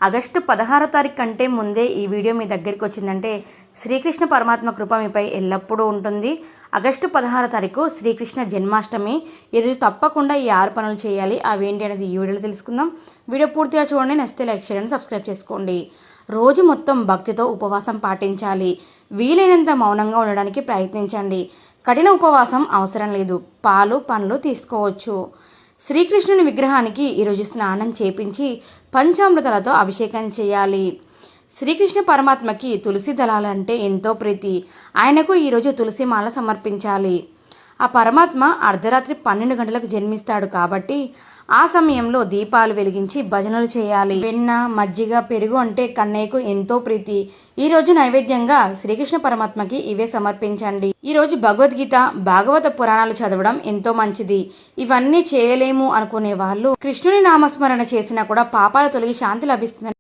August 16 తారీఖు కంటే ముందే ఈ వీడియో మీ దగ్గరికి వచ్చిందంటే శ్రీకృష్ణ పరమాత్మ కృప మీపై ఎల్లప్పుడూ ఉంటుంది. ఆగస్టు 16 తారీఖు శ్రీకృష్ణ జన్మాష్టమి. ఈరోజు తప్పకుండా ఈ 6 పనులు చేయాలి. అవేంటి అనేది ఈ వీడియోలో తెలుసుకుందాం. వీడియో పూర్తిగా చూడండి. నచ్చితే లైక్ చేయండి, సబ్స్క్రైబ్ చేసుకోండి. రోజు మొత్తం భక్తితో ఉపవాసం పాటించాలి. వీలైనంత మౌనంగా ఉండడానికి ప్రయత్నించండి. కఠిన ఉపవాసం అవసరం లేదు. పాలు పండ్లు తీసుకోవచ్చు. శ్రీకృష్ణుని విగ్రహానికి ఈరోజు స్నానం చేపించి పంచామృతాలతో అభిషేకం చేయాలి. శ్రీకృష్ణ పరమాత్మకి తులసి దళాలంటే ఎంతో ప్రీతి. ఆయనకు ఈరోజు తులసి మాల సమర్పించాలి. ఆ పరమాత్మ అర్ధరాత్రి 12 గంటలకు జన్మిస్తాడు కాబట్టి ఆ సమయంలో దీపాలు వెలిగించి భజనలు చేయాలి. వెన్న, మజ్జిగ, పెరుగు అంటే కన్నయ్యకు ఎంతో ప్రీతి. ఈ రోజు నైవేద్యంగా శ్రీకృష్ణ పరమాత్మకి ఇవే సమర్పించండి. ఈ రోజు భగవద్గీత, భాగవత పురాణాలు చదవడం ఎంతో మంచిది. ఇవన్నీ చేయలేము అనుకునే వాళ్ళు కృష్ణుని నామస్మరణ చేసినా కూడా పాపాలు తొలగి శాంతి లభిస్తుంది.